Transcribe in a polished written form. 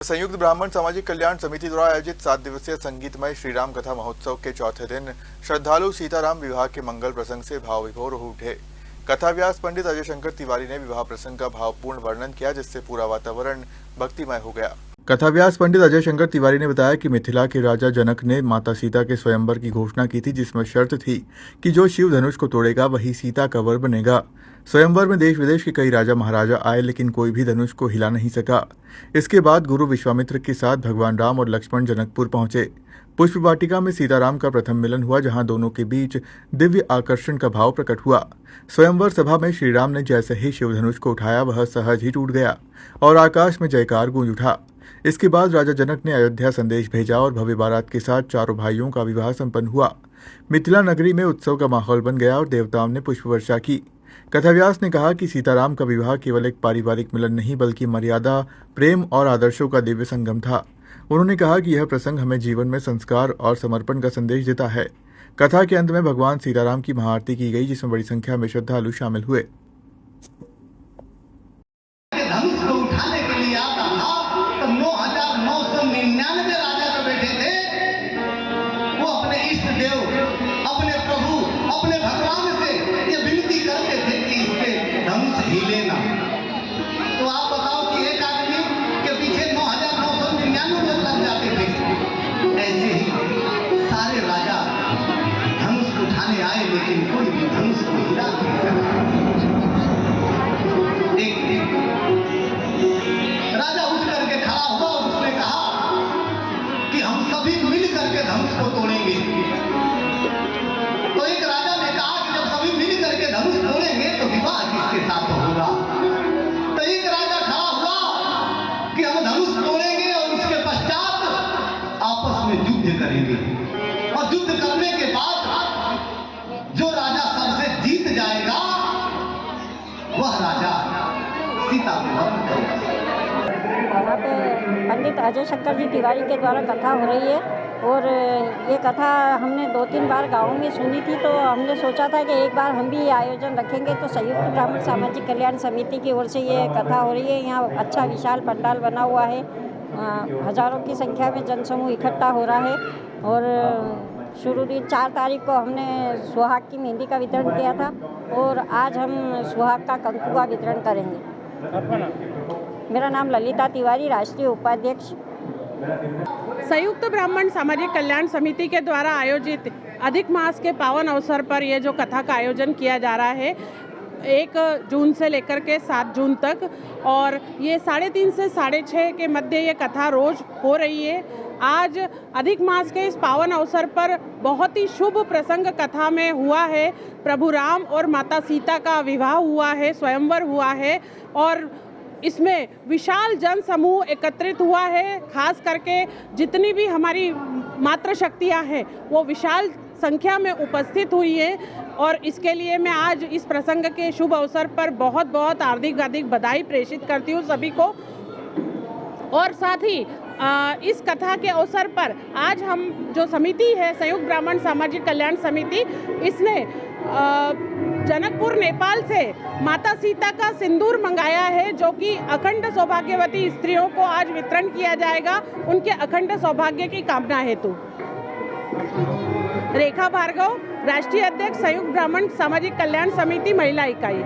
संयुक्त ब्राह्मण सामाजिक कल्याण समिति द्वारा आयोजित 7 दिवसीय संगीतमय श्रीराम कथा महोत्सव के चौथे दिन श्रद्धालु सीताराम विवाह के मंगल प्रसंग से भाव विभोर हो उठे। कथा व्यास पंडित अजय शंकर तिवारी ने विवाह प्रसंग का भावपूर्ण वर्णन किया, जिससे पूरा वातावरण भक्तिमय हो गया। कथा व्यास पंडित अजय शंकर तिवारी ने बताया कि मिथिला के राजा जनक ने माता सीता के स्वयंवर की घोषणा की थी, जिसमें शर्त थी कि जो शिव धनुष को तोड़ेगा वही सीता का वर बनेगा। स्वयंवर में देश विदेश के कई राजा महाराजा आए, लेकिन कोई भी धनुष को हिला नहीं सका। इसके बाद गुरु विश्वामित्र के साथ भगवान राम और लक्ष्मण जनकपुर पहुंचे। पुष्प वाटिका में सीताराम का प्रथम मिलन हुआ, जहां दोनों के बीच दिव्य आकर्षण का भाव प्रकट हुआ। स्वयंवर सभा में श्रीराम ने जैसे ही शिव धनुष को उठाया, वह सहज ही टूट गया और आकाश में जयकार गूंज उठा। इसके बाद राजा जनक ने अयोध्या संदेश भेजा और भव्य बारात के साथ चारों भाइयों का विवाह संपन्न हुआ। मिथिला नगरी में उत्सव का माहौल बन गया और देवताओं ने पुष्प वर्षा की। कथाव्यास ने कहा कि सीताराम का विवाह केवल एक पारिवारिक मिलन नहीं, बल्कि मर्यादा, प्रेम और आदर्शों का दिव्य संगम था। उन्होंने कहा कि यह प्रसंग हमें जीवन में संस्कार और समर्पण का संदेश देता है। कथा के अंत में भगवान सीताराम की महाआरती की गई, जिसमें बड़ी संख्या में श्रद्धालु शामिल हुए। धनुष को उठाने के लिए आता था तब 9,999 राजा जो बैठे थे, वो अपने इष्ट देव, अपने प्रभु, अपने भगवान से ये विनती करते थे कि इससे धनुष हिले ना। तो आप बताओ कि एक आदमी के पीछे 9,999 लग जाते थे। ऐसे ही सारे राजा धनुष उठाने आए, लेकिन कोई भी धनुष को हिला नहीं सका। राजा उठ करके खड़ा हुआ और उसने कहा कि हम सभी मिल करके धनुष को तोड़ेंगे। तो एक राजा ने कहा कि जब सभी मिल करके धनुष तोड़ेंगे तो विवाह किसके साथ होगा। तो एक राजा खड़ा हुआ कि हम धनुष तोड़ेंगे और उसके पश्चात आपस में युद्ध करेंगे, और युद्ध करने के बाद जो राजा सबसे जीत जाएगा वह राजा सीता को वर्ण करेगा। यहाँ पे पंडित अजय शंकर जी तिवारी के द्वारा कथा हो रही है, और ये कथा हमने 2-3 बार गाँव में सुनी थी। तो हमने सोचा था कि एक बार हम भी ये आयोजन रखेंगे। तो संयुक्त ब्राह्मण सामाजिक कल्याण समिति की ओर से ये कथा हो रही है। यहाँ अच्छा विशाल पंडाल बना हुआ है, हजारों की संख्या में जनसमूह इकट्ठा हो रहा है। और शुरू दिन 4 तारीख को हमने सुहाग की मेहंदी का वितरण किया था, और आज हम सुहाग का कंकु का वितरण करेंगे। मेरा नाम ललिता तिवारी, राष्ट्रीय उपाध्यक्ष। संयुक्त ब्राह्मण सामाजिक कल्याण समिति के द्वारा आयोजित अधिक मास के पावन अवसर पर यह जो कथा का आयोजन किया जा रहा है 1 जून से लेकर के 7 जून तक, और ये 3:30 से 6:30 के मध्य ये कथा रोज हो रही है। आज अधिक मास के इस पावन अवसर पर बहुत ही शुभ प्रसंग कथा में हुआ है। प्रभु राम और माता सीता का विवाह हुआ है, स्वयंवर हुआ है, और इसमें विशाल जन समूह एकत्रित हुआ है। खास करके जितनी भी हमारी मातृशक्तियाँ हैं वो विशाल संख्या में उपस्थित हुई है, और इसके लिए मैं आज इस प्रसंग के शुभ अवसर पर बहुत बहुत हार्दिक बधाई प्रेषित करती हूँ सभी को। और साथ ही इस कथा के अवसर पर आज हम जो समिति है संयुक्त ब्राह्मण सामाजिक कल्याण समिति, इसने जनकपुर नेपाल से माता सीता का सिंदूर मंगाया है, जो कि अखंड सौभाग्यवती स्त्रियों को आज वितरण किया जाएगा, उनके अखंड सौभाग्य की कामना हेतु। रेखा भार्गव, राष्ट्रीय अध्यक्ष संयुक्त ब्राह्मण सामाजिक कल्याण समिति महिला इकाई।